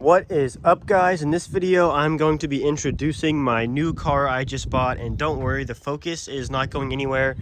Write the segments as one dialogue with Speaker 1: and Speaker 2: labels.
Speaker 1: What is up, guys? In this video I'm going to be introducing my new car I just bought, and don't worry, the Focus is not going anywhere.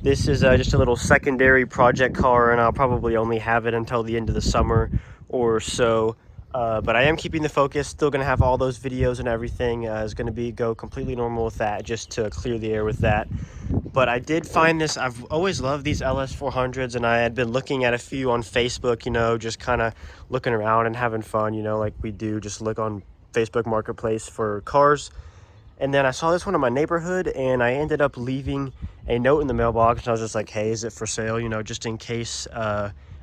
Speaker 1: This is just a little secondary project car, and I'll probably only have it until the end of the summer or so. But I am keeping the Focus, still going to have all those videos and everything. Is going to go completely normal with that, just to clear the air with that. But I did find this. I've always loved these LS400s, and I had been looking at a few on Facebook, you know, just kind of looking around and having fun, you know, like we do, just look on Facebook Marketplace for cars. And then I saw this one in my neighborhood, and I ended up leaving a note in the mailbox, and I was just like, hey, is it for sale? You know, just in case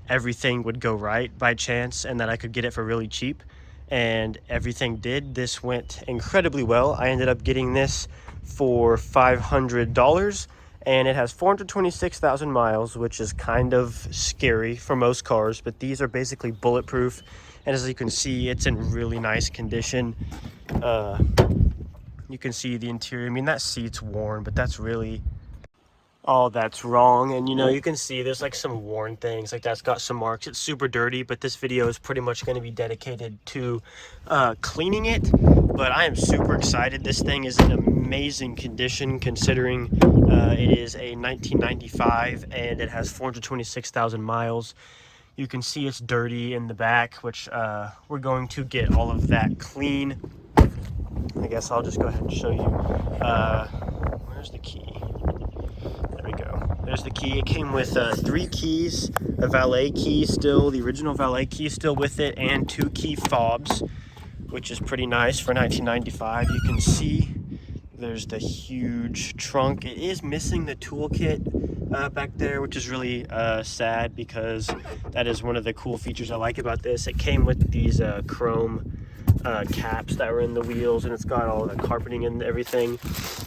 Speaker 1: everything would go right by chance and that I could get it for really cheap. And everything did. This went incredibly well. I ended up getting this for $500, and it has 426,000 miles, which is kind of scary for most cars, but these are basically bulletproof. And as you can see, it's in really nice condition. You can see the interior. I mean, that seat's worn, but that's really all that's wrong. And you know, you can see there's like some worn things, like that's got some marks. It's super dirty, but this video is pretty much going to be dedicated to cleaning it. But I am super excited. This thing is in amazing condition, considering it is a 1995 and it has 426,000 miles. You can see it's dirty in the back, which we're going to get all of that clean. I guess I'll just go ahead and show you. Where's the key? There we go. There's the key. It came with 3 keys, a valet key still, the original valet key still with it, and 2 key fobs, which is pretty nice for 1995. You can see there's the huge trunk. It is missing the toolkit back there, which is really sad, because that is one of the cool features I like about this. It came with these chrome caps that were in the wheels, and it's got all the carpeting and everything.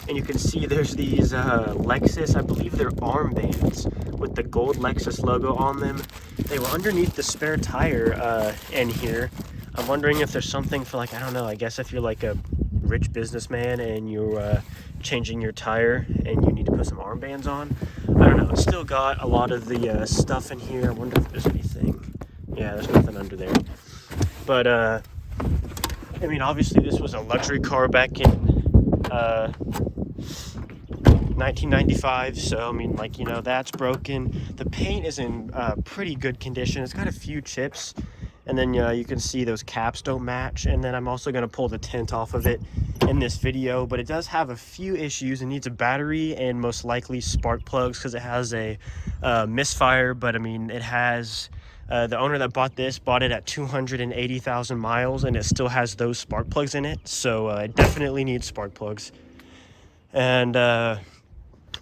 Speaker 1: And you can see there's these Lexus, I believe they're armbands with the gold Lexus logo on them. They were underneath the spare tire in here. I'm wondering if there's something for, like, I don't know, I guess if you're like a rich businessman and you're changing your tire and you need to put some armbands on. I don't know. It's still got a lot of the stuff in here. I wonder if there's anything. Yeah, there's nothing under there. But I mean, obviously this was a luxury car back in 1995, so I mean, like, you know, that's broken. The paint is in pretty good condition. It's got a few chips, and then you can see those caps don't match. And then I'm also going to pull the tint off of it in this video, but it does have a few issues. It needs a battery and most likely spark plugs, because it has a misfire. But I mean, it has the owner that bought this bought it at 280,000 miles, and it still has those spark plugs in it, so it definitely needs spark plugs. And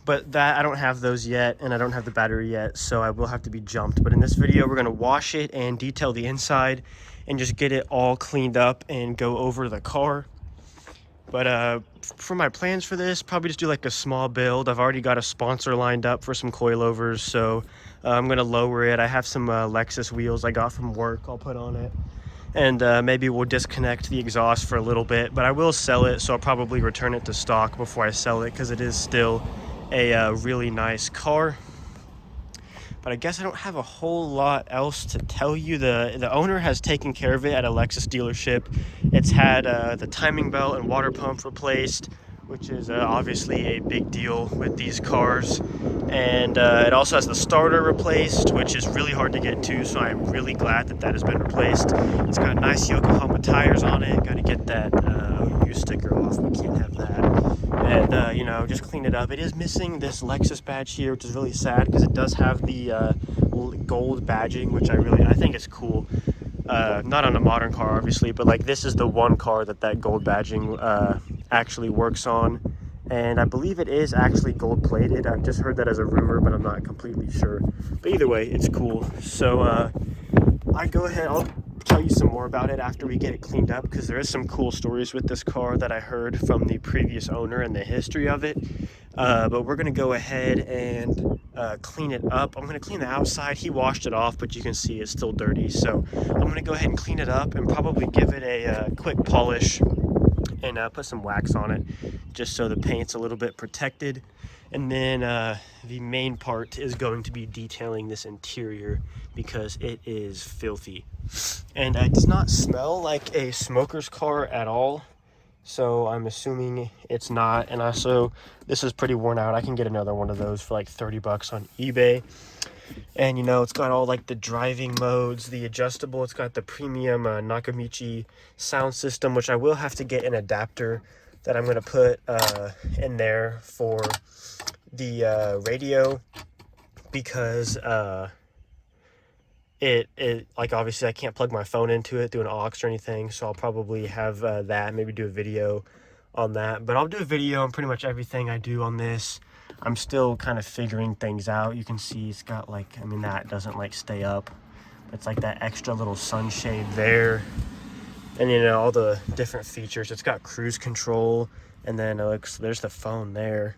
Speaker 1: but that, I don't have those yet, and I don't have the battery yet, so I will have to be jumped. But in this video, we're going to wash it and detail the inside and just get it all cleaned up and go over the car. But for my plans for this, probably just do like a small build. I've already got a sponsor lined up for some coilovers, so I'm going to lower it. I have some Lexus wheels I got from work I'll put on it. And maybe we'll disconnect the exhaust for a little bit, but I will sell it, so I'll probably return it to stock before I sell it, because it is still a really nice car. But I guess I don't have a whole lot else to tell you. The owner has taken care of it at a Lexus dealership. It's had the timing belt and water pump replaced, which is obviously a big deal with these cars. And it also has the starter replaced, which is really hard to get to, so I'm really glad that that has been replaced. It's got nice Yokohama tires on it. Got to get that OU sticker off. We can't have that. And you know, just clean it up. It is missing this Lexus badge here, which is really sad, because it does have the gold badging, which I think is cool. Not on a modern car, obviously, but like, this is the one car that gold badging actually works on. And I believe it is actually gold plated. I've just heard that as a rumor, but I'm not completely sure. But either way, it's cool. So I'll tell you some more about it after we get it cleaned up, because there is some cool stories with this car that I heard from the previous owner and the history of it. But we're going to go ahead and clean it up. I'm going to clean the outside. He washed it off, but you can see it's still dirty. So I'm going to go ahead and clean it up and probably give it a quick polish and put some wax on it, just so the paint's a little bit protected. And then the main part is going to be detailing this interior because it is filthy. And it does not smell like a smoker's car at all. So I'm assuming it's not. And also, this is pretty worn out. I can get another one of those for like 30 bucks on eBay. And you know, it's got all like the driving modes, the adjustable, it's got the premium Nakamichi sound system, which I will have to get an adapter that I'm going to put in there for the radio, because it like, obviously I can't plug my phone into it through an aux or anything, so I'll probably have that, maybe do a video on that. But I'll do a video on pretty much everything I do on this. I'm still kind of figuring things out. You can see it's got like, I mean, that doesn't like stay up. It's like that extra little sunshade there. And you know, all the different features. It's got cruise control, and then there's the phone there.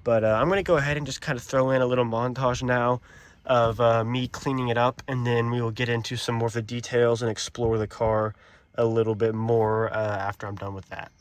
Speaker 1: But I'm gonna go ahead and just kind of throw in a little montage now of me cleaning it up, and then we will get into some more of the details and explore the car a little bit more after I'm done with that.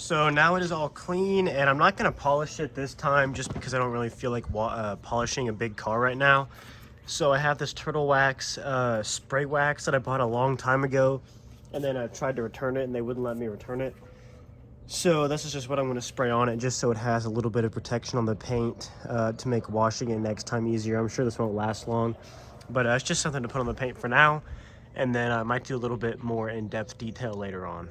Speaker 1: So now it is all clean, and I'm not going to polish it this time just because I don't really feel like polishing a big car right now. So I have this turtle wax spray wax that I bought a long time ago, and then I tried to return it and they wouldn't let me return it. So this is just what I'm going to spray on it, just so it has a little bit of protection on the paint to make washing it next time easier. I'm sure this won't last long, but it's just something to put on the paint for now, and then I might do a little bit more in-depth detail later on.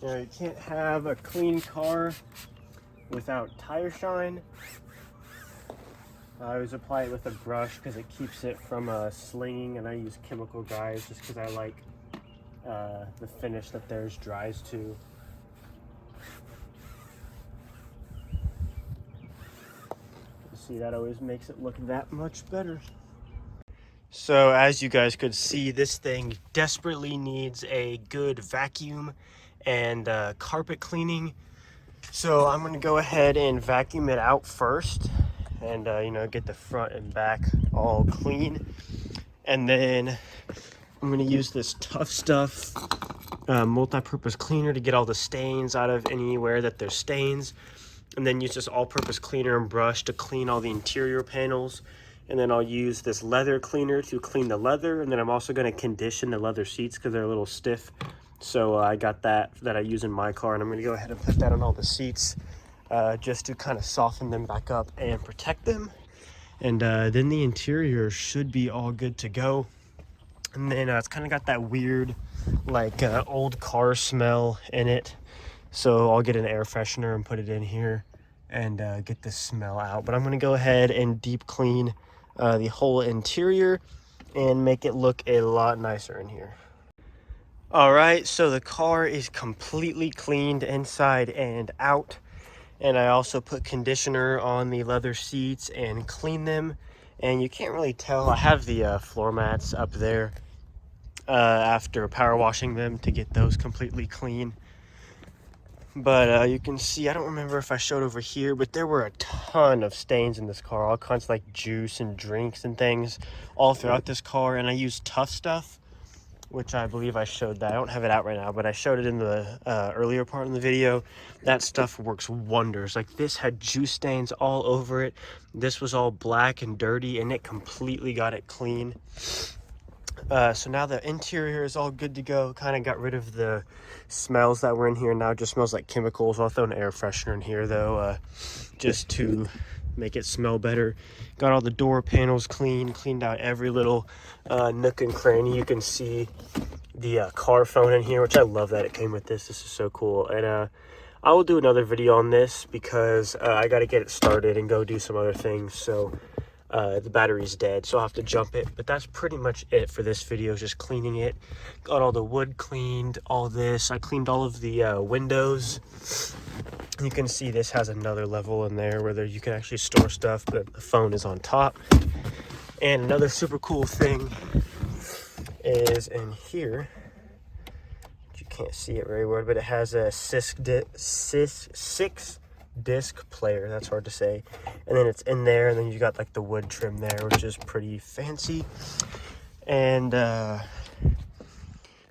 Speaker 1: You know, you can't have a clean car without tire shine. I always apply it with a brush because it keeps it from slinging, and I use chemical dyes just because I like the finish that theirs dries to. See, that always makes it look that much better. So as you guys could see, this thing desperately needs a good vacuum and carpet cleaning. So I'm going to go ahead and vacuum it out first, and you know, get the front and back all clean. And then I'm going to use this Tough Stuff multi-purpose cleaner to get all the stains out of anywhere that there's stains, and then use this all-purpose cleaner and brush to clean all the interior panels. And then I'll use this leather cleaner to clean the leather, and then I'm also going to condition the leather seats because they're a little stiff. So I got that I use in my car, and I'm going to go ahead and put that on all the seats just to kind of soften them back up and protect them. And then the interior should be all good to go. And then it's kind of got that weird like old car smell in it, so I'll get an air freshener and put it in here and get the smell out. But I'm going to go ahead and deep clean the whole interior and make it look a lot nicer in here. All right, so the car is completely cleaned inside and out, And I also put conditioner on the leather seats and clean them. And you can't really tell, I have the floor mats up there after power washing them to get those completely clean. But you can see, I don't remember if I showed over here, but there were a ton of stains in this car, all kinds of like juice and drinks and things all throughout this car. And I used Tough Stuff, which I believe I showed that. I don't have it out right now, but I showed it in the earlier part of the video. That stuff works wonders. Like, this had juice stains all over it. This was all black and dirty, and it completely got it clean. So now the interior is all good to go. Kind of got rid of the smells that were in here. Now it just smells like chemicals. I'll throw an air freshener in here though, just to make it smell better. Got all the door panels cleaned out every little nook and cranny. You can see the car phone in here, which I love that it came with this. This is so cool. And I will do another video on this because I got to get it started and go do some other things. So the battery's dead, so I'll have to jump it. But that's pretty much it for this video, just cleaning it. Got all the wood cleaned, all this. I cleaned all of the windows. You can see this has another level in there where you can actually store stuff, but the phone is on top. And another super cool thing is in here. You can't see it very well, but it has a six disc player. That's hard to say. And then it's in there, and then you got like the wood trim there, which is pretty fancy. And that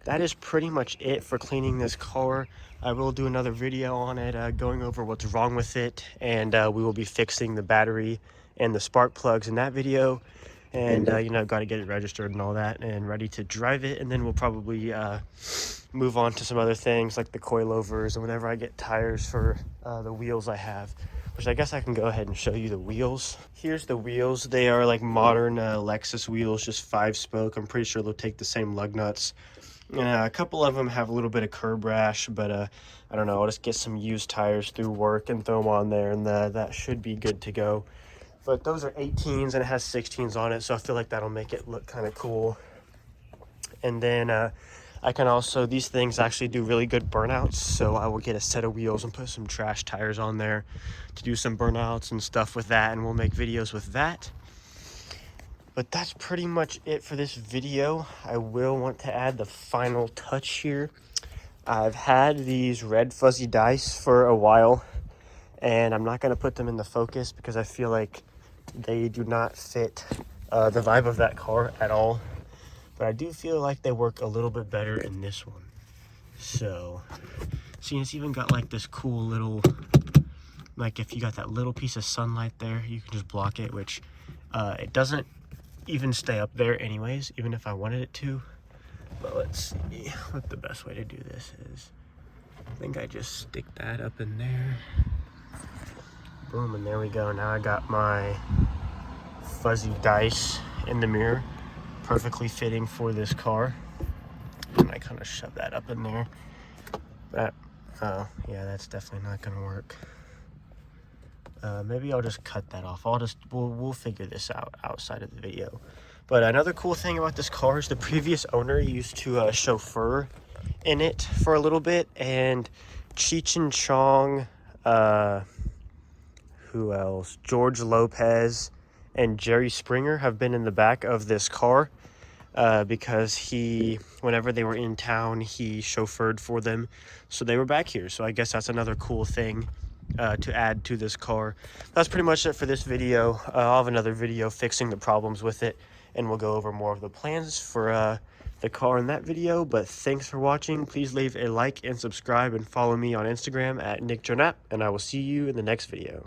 Speaker 1: is pretty much it for cleaning this car. I will do another video on it, going over what's wrong with it, and we will be fixing the battery and the spark plugs in that video. And you know, got to get it registered and all that and ready to drive it. And then we'll probably move on to some other things like the coilovers and whenever I get tires for the wheels I have, which I guess I can go ahead and show you the wheels. Here's the wheels. They are like modern Lexus wheels, just 5-spoke. I'm pretty sure they'll take the same lug nuts. A couple of them have a little bit of curb rash, but I don't know. I'll just get some used tires through work and throw them on there, and that should be good to go. But those are 18s, and it has 16s on it, so I feel like that'll make it look kind of cool. And then I can also, these things actually do really good burnouts, so I will get a set of wheels and put some trash tires on there to do some burnouts and stuff with that, and we'll make videos with that. But that's pretty much it for this video. I will want to add the final touch here. I've had these red fuzzy dice for a while, and I'm not going to put them in the focus because I feel like they do not fit the vibe of that car at all. But I do feel like they work a little bit better in this one. So, see, it's even got like this cool little, like if you got that little piece of sunlight there, you can just block it, which it doesn't even stay up there anyways, even if I wanted it to. But let's see what the best way to do this is. I think I just stick that up in there. Boom, and there we go. Now I got my fuzzy dice in the mirror, perfectly fitting for this car. And I kind of shove that up in there. That, oh yeah, that's definitely not gonna work. Maybe I'll just cut that off. We'll figure this out outside of the video. But another cool thing about this car is the previous owner used to chauffeur in it for a little bit, and Cheech and Chong, who else? George Lopez and Jerry Springer have been in the back of this car because whenever they were in town, he chauffeured for them. So they were back here. So I guess that's another cool thing to add to this car. That's pretty much it for this video. I'll have another video fixing the problems with it, and we'll go over more of the plans for the car in that video. But thanks for watching. Please leave a like and subscribe and follow me on Instagram at NickJoeKnapp, and I will see you in the next video.